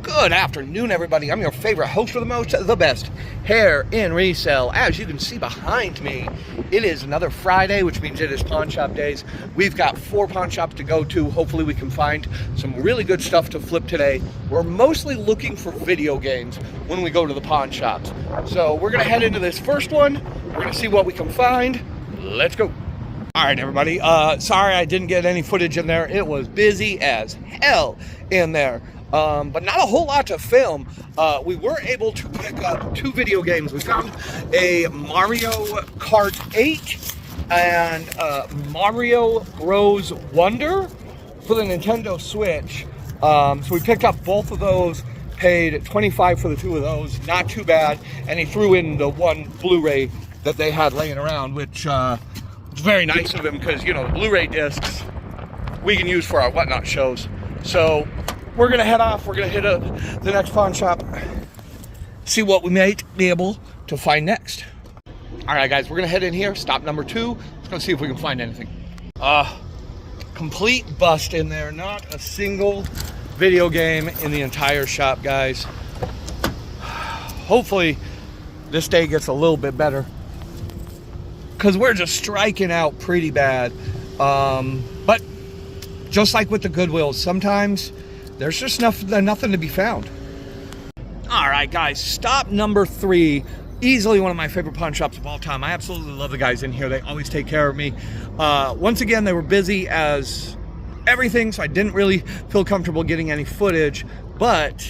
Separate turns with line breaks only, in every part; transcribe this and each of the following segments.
Good afternoon, everybody. I'm your favorite host for the most, the best hair in resale. As you can see behind me, it is another Friday, which means it is pawn shop days. We've got 4 pawn shops to go to. Hopefully we can find some really good stuff to flip today. We're mostly looking for video games when we go to the pawn shops. So we're gonna head into this first one. We're gonna see what we can find. Let's go. All right, everybody. Sorry I didn't get any footage in there. It was busy as hell in there. But not a whole lot to film. We were able to pick up 2 video games. We found a Mario Kart 8 and Mario Bros. Wonder for the Nintendo Switch. So we picked up both of those, paid $25 for the 2 of those. Not too bad. And he threw in the 1 Blu-ray that they had laying around, which was very nice of him because, you know, the Blu-ray discs we can use for our Whatnot shows. So we're gonna head off. We're gonna hit the next pawn shop, see what we might be able to find next. All right, guys, we're gonna head in here. Stop number 2. Let's go see if we can find anything. Complete bust in there. Not a single video game in the entire shop, guys. Hopefully, this day gets a little bit better because we're just striking out pretty bad. But just like with the Goodwill, sometimes there's just nothing to be found. All right, guys, stop number 3. Easily one of my favorite pawn shops of all time. I absolutely love the guys in here. They always take care of me. Once again, they were busy as everything, so I didn't really feel comfortable getting any footage, but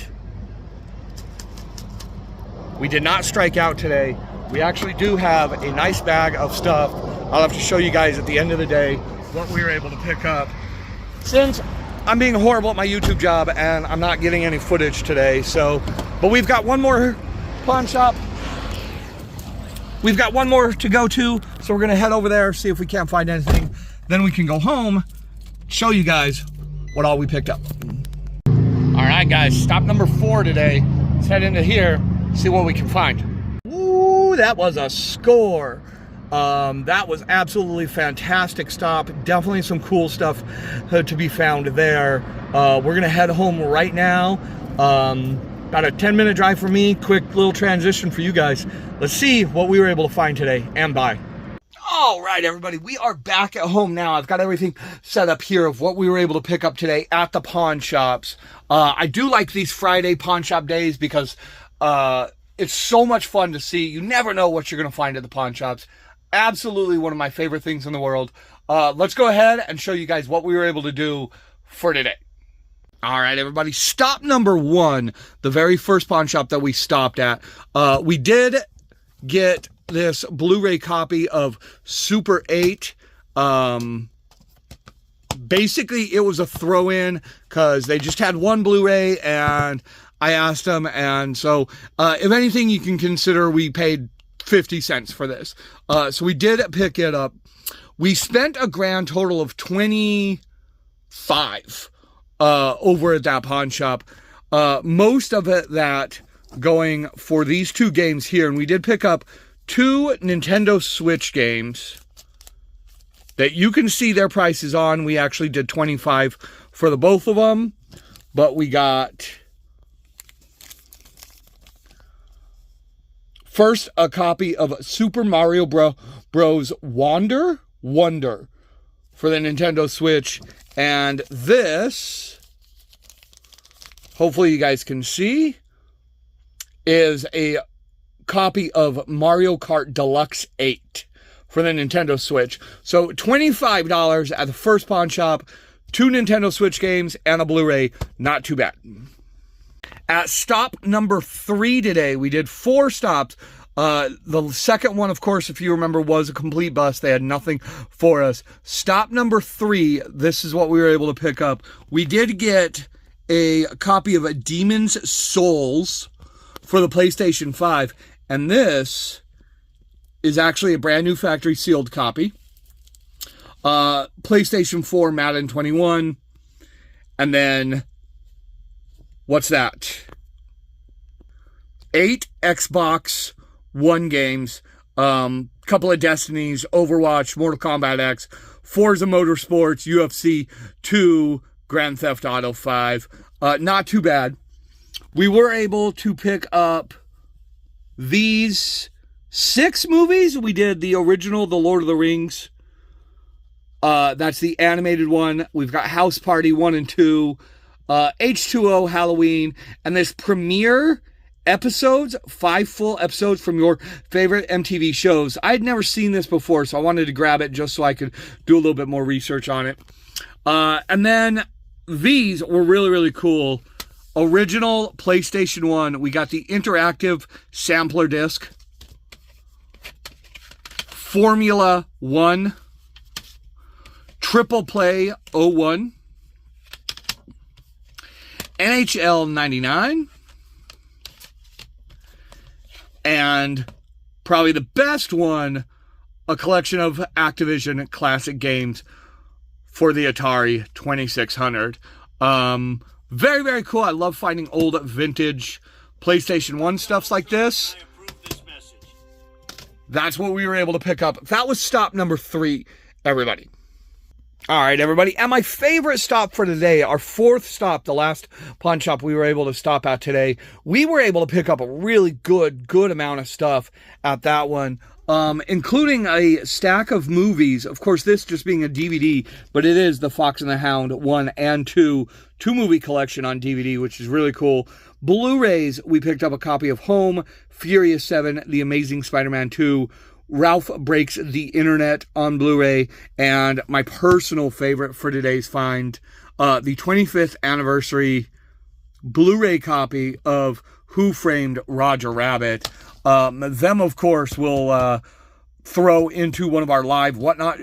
we did not strike out today. We actually do have a nice bag of stuff. I'll have to show you guys at the end of the day what we were able to pick up. Since I'm being horrible at my YouTube job and I'm not getting any footage today, but we've got one more pawn shop. We've got one more to go to, so we're gonna head over there, see if we can't find anything. Then we can go home, show you guys what all we picked up. All right, guys, stop number 4 today. Let's head into here, see what we can find. Ooh, that was a score. That was absolutely fantastic stop. Definitely some cool stuff to be found there. We're gonna head home right now. About a 10-minute drive for me. Quick little transition for you guys. Let's see what we were able to find today and buy. All right, everybody, we are back at home now. I've got everything set up here of what we were able to pick up today at the pawn shops. I do like these Friday pawn shop days because it's so much fun to see. You never know what you're gonna find at the pawn shops. Absolutely one of my favorite things in the world. Let's go ahead and show you guys what we were able to do for today. All right, everybody, stop number 1, the very first pawn shop that we stopped at. We did get this Blu-ray copy of Super 8. Basically, it was a throw-in because they just had 1 Blu-ray, and I asked them, and so if anything, you can consider we paid 50 cents for this. So we did pick it up. We spent a grand total of $25 over at that pawn shop. Most of it that going for these 2 games here. And we did pick up 2 Nintendo Switch games that you can see their prices on. We actually did $25 for the both of them. But we got first a copy of Super Mario Bros. Wonder for the Nintendo Switch. And this, hopefully you guys can see, is a copy of Mario Kart Deluxe 8 for the Nintendo Switch. So $25 at the first pawn shop, 2 Nintendo Switch games, and a Blu-ray. Not too bad. At stop number 3 today, we did 4 stops. The second one, of course, if you remember, was a complete bust. They had nothing for us. Stop number 3, this is what we were able to pick up. We did get a copy of Demon's Souls for the PlayStation 5. And this is actually a brand new factory sealed copy. PlayStation 4, Madden 21. And then, what's that? 8 Xbox One games, couple of Destinies, Overwatch, Mortal Kombat X, Forza Motorsports, UFC 2, Grand Theft Auto 5. Not too bad. we were able to pick up these 6 movies. We did the original, The Lord of the Rings. That's the animated one. We've got House Party 1 and 2, H2O, Halloween, and this premiere episodes, 5 full episodes from your favorite MTV shows. I'd never seen this before, so I wanted to grab it just so I could do a little bit more research on it. And then these were really, really cool. Original PlayStation 1. We got the interactive sampler disc. Formula 1. Triple Play 01. NHL 99. And probably the best one, a collection of Activision classic games for the Atari 2600. Very, very cool. I love finding old vintage PlayStation 1 stuffs like this. That's what we were able to pick up. That was stop number 3, everybody. All right, everybody. And my favorite stop for today, our 4th stop, the last pawn shop we were able to stop at today, we were able to pick up a really good amount of stuff at that one, including a stack of movies. Of course, this just being a DVD, but it is the Fox and the Hound 1 and 2 movie collection on DVD, which is really cool. Blu-rays, we picked up a copy of Home, Furious 7, The Amazing Spider-Man 2, Ralph Breaks the Internet on Blu-ray, and my personal favorite for today's find, the 25th anniversary Blu-ray copy of Who Framed Roger Rabbit. Them, of course, will throw into one of our live Whatnot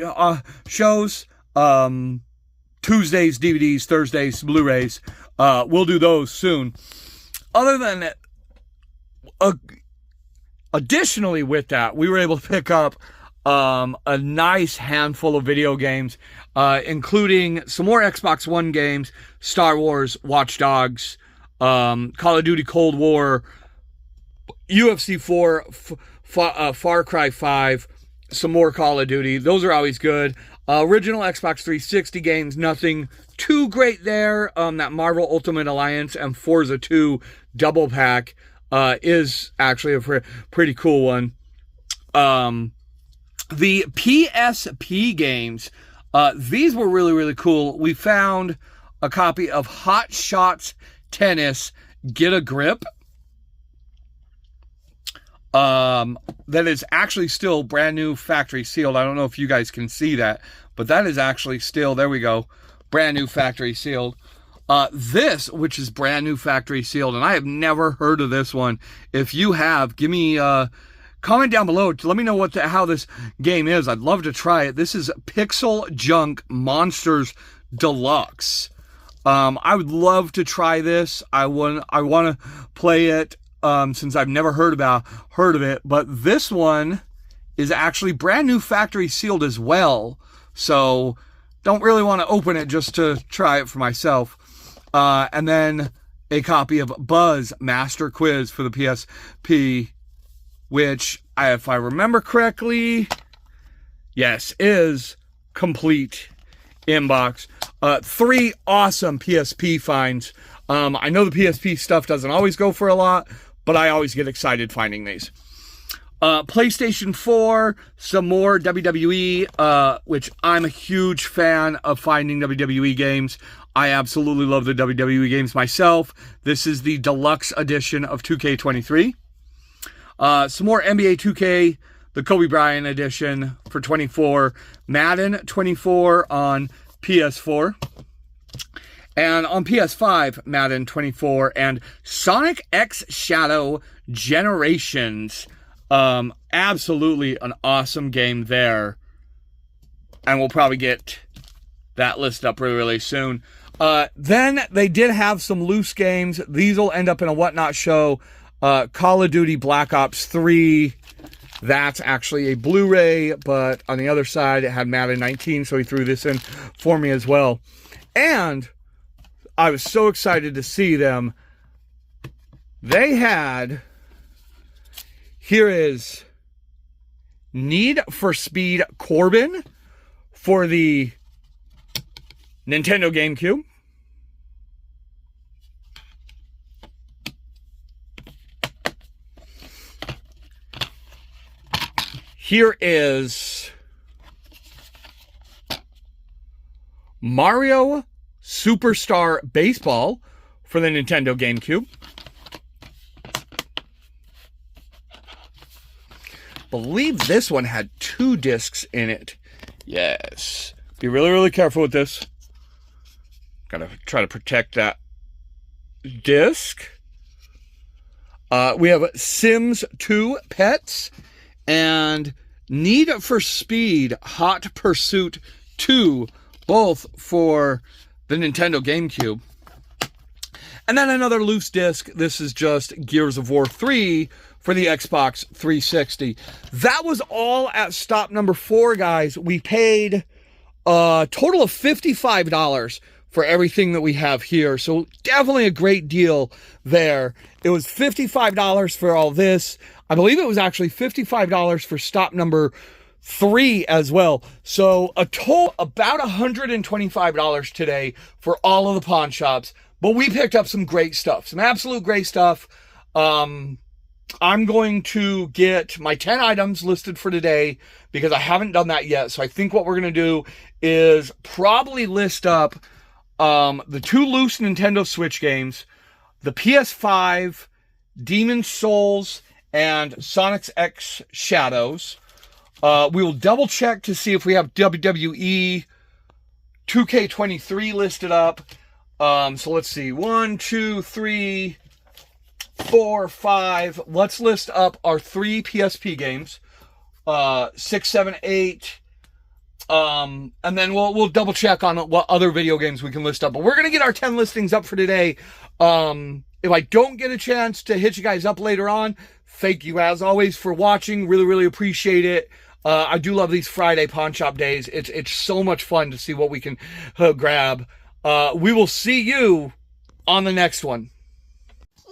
shows. Tuesdays, DVDs, Thursdays, Blu-rays. We'll do those soon. Other than that, additionally with that, we were able to pick up a nice handful of video games, including some more Xbox One games, Star Wars, Watch Dogs, Call of Duty Cold War, UFC 4, Far Cry 5, some more Call of Duty. Those are always good. Original Xbox 360 games, nothing too great there. That Marvel Ultimate Alliance and Forza 2 double pack is actually a pretty cool one. The PSP games, these were really, really cool. We found a copy of Hot Shots Tennis Get a Grip. That is actually still brand new factory sealed. I don't know if you guys can see that, but that is actually still, there we go, brand new factory sealed. This, which is brand new factory sealed, and I have never heard of this one. If you have, give me comment down below to let me know how this game is. I'd love to try it. This is Pixel Junk Monsters Deluxe. I would love to try this. I want to play it since I've never heard of it. But this one is actually brand new factory sealed as well. So don't really want to open it just to try it for myself. And then a copy of Buzz Master Quiz for the PSP, which, if I remember correctly, yes, is complete inbox. 3 awesome PSP finds. I know the PSP stuff doesn't always go for a lot, but I always get excited finding these. PlayStation 4, some more WWE, which I'm a huge fan of finding WWE games. I absolutely love the WWE games myself. This is the deluxe edition of 2K23. Some more NBA 2K, the Kobe Bryant edition for 24. Madden 24 on PS4. And on PS5, Madden 24 and Sonic X Shadow Generations. Absolutely an awesome game there. And we'll probably get that list up really, really soon. Then they did have some loose games. These will end up in a Whatnot show. Call of Duty Black Ops 3. That's actually a Blu-ray, but on the other side, it had Madden 19, so he threw this in for me as well. And I was so excited to see them. They had, here is Need for Speed Corbin for the Nintendo GameCube. Here is Mario Superstar Baseball for the Nintendo GameCube. Believe this one had 2 discs in it. Yes. Be really, really careful with this. Gotta try to protect that disc. We have Sims 2 Pets and Need for Speed Hot Pursuit 2, both for the Nintendo GameCube. And then another loose disc. This is just Gears of War 3 for the Xbox 360. That was all at stop number 4, guys. We paid a total of $55 for everything that we have here. So definitely a great deal there. It was $55 for all this. I believe it was actually $55 for stop number 3 as well. So a total about $125 today for all of the pawn shops. But we picked up some great stuff, some absolute great stuff. I'm going to get my 10 items listed for today because I haven't done that yet. So I think what we're going to do is probably list up the 2 loose Nintendo Switch games, the PS5 Demon's Souls and Sonic X Shadows. We will double check to see if we have WWE 2K23 listed up. So let's see, 1, 2, 3, 4, 5. Let's list up our 3 PSP games, 6, 7, 8. And then we'll double check on what other video games we can list up. But we're gonna get our 10 listings up for today. If I don't get a chance to hit you guys up later on, thank you as always for watching. Really, really appreciate it. I do love these Friday pawn shop days. It's so much fun to see what we can grab. We will see you on the next one.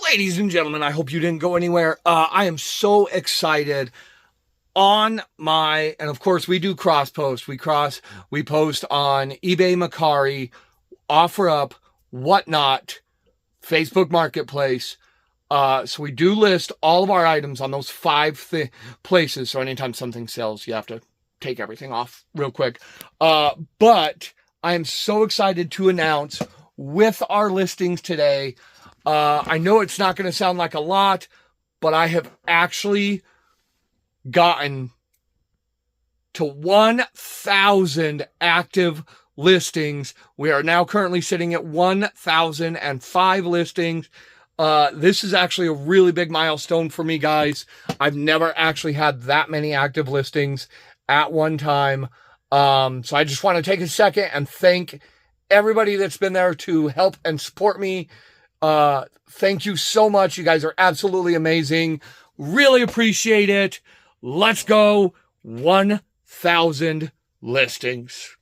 Ladies and gentlemen, I hope you didn't go anywhere. I am so excited on my, and of course we do cross post. We post on eBay, Mercari, OfferUp, Whatnot, Facebook Marketplace. So we do list all of our items on those 5 places. So anytime something sells, you have to take everything off real quick. But I am so excited to announce with our listings today. I know it's not going to sound like a lot, but I have actually gotten to 1,000 active listings. We are now currently sitting at 1,005 listings. This is actually a really big milestone for me, guys. I've never actually had that many active listings at one time. So I just want to take a second and thank everybody that's been there to help and support me. Thank you so much. You guys are absolutely amazing. Really appreciate it. Let's go 1,000 listings.